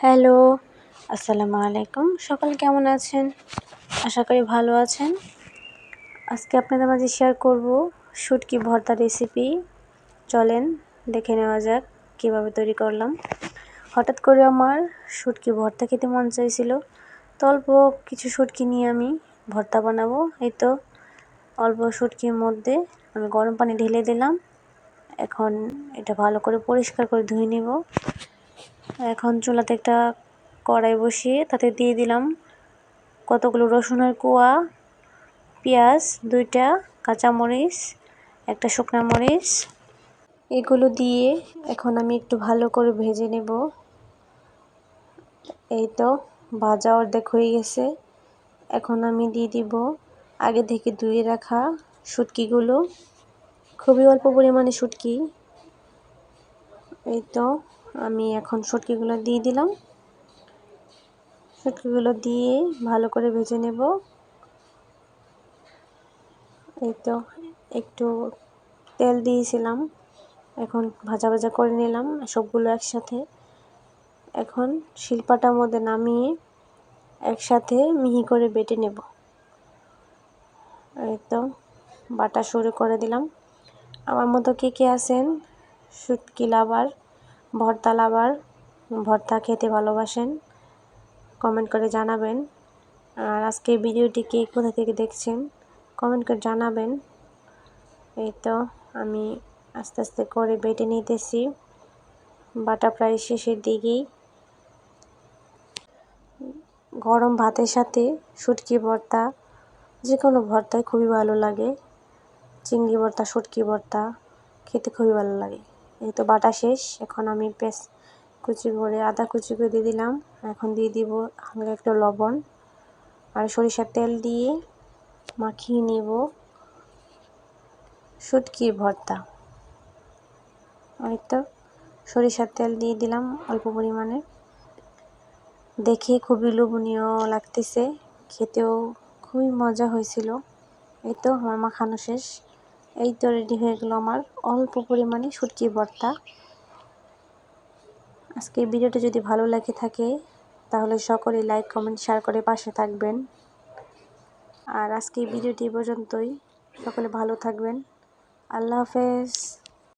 Hello, আসসালামু আলাইকুম। সকালে কেমন আছেন? আশা করি ভালো আছেন। আজকে আপনাদের মাঝে শেয়ার করব শুটকি ভর্তা রেসিপি। চলেন দেখে নেওয়া যাক কীভাবে তৈরি করলাম। হঠাৎ করে আমার শুটকি ভর্তা খেতে মন চাইছিল, তো অল্প কিছু শুটকি নিয়ে আমি ভর্তা বানাবো। এই তো অল্প শুটকির মধ্যে আমি গরম পানি ঢেলে দিলাম। এখন এটা ভালো করে পরিষ্কার করে ধুয়ে নেব। এখন চুলাতে একটা কড়াই বসিয়ে তাতে দিয়ে দিলাম কতগুলো রসুনের কোয়া, পেঁয়াজ 2টা, কাঁচামরিচ, একটা শুকনা মরিচ, এগুলো দিয়ে এখন আমি একটু ভালো করে ভেজে নেব। এই তো ভাজা অর্ধেক হয়ে গেছে। এখন আমি দিয়ে দিব আগে থেকে ধুয়ে রাখা শুটকিগুলো, খুবই অল্প পরিমাণে শুটকি। এই তো আমি এখন শুটকিগুলো দিয়ে দিলাম। শুটকিগুলো দিয়ে ভালো করে ভেজে নেব। এই তো একটু তেল দিয়েছিলাম, এখন ভাজা ভাজা করে নিলাম সবগুলো একসাথে। এখন শিলপাটার মধ্যে নামিয়ে একসাথে মিহি করে বেটে নেব। এই তো বাটা শুরু করে দিলাম। আমার মতো কে আছেন শুটকি লাভার, ভর্তা লাভার, ভর্তা খেতে ভালোবাসেন, কমেন্ট করে জানাবেন। আর আজকে ভিডিওটি কে কোথা থেকে দেখছেন কমেন্ট করে জানাবেন। এই তো আমি আস্তে আস্তে করে বেটে নিতেছি, বাটা প্রায় শেষের দিকেই। গরম ভাতের সাথে শুটকি ভর্তা, যে কোনো ভর্তাই খুবই ভালো লাগে। চিংড়ি ভর্তা, শুটকি ভর্তা খেতে খুবই ভালো লাগে। এই তো বাটা শেষ। এখন আমি পেঁয়াজ কুচি করে, আদা কুচি করে দিয়ে দিলাম। এখন দিয়ে দিব হালকা একটু লবণ আর সরিষার তেল দিয়ে মাখিয়ে নেব শুটকির ভর্তা। এই তো সরিষার তেল দিয়ে দিলাম অল্প পরিমাণে। দেখে খুবই লোভনীয় লাগতেছে, খেতেও খুবই মজা হয়েছিল। এই তো আমার মাখানো শেষ। এই তো রেডি হয়ে গেল আমার অল্প পরিমাণে শুটকি ভর্তা। আজকের ভিডিওটা যদি ভালো লাগে থাকে তাহলে সকলে লাইক, কমেন্ট, শেয়ার করে পাশে থাকবেন। আর আজকের ভিডিওটি পর্যন্তই। সকলে ভালো থাকবেন। আল্লাহ হাফেজ।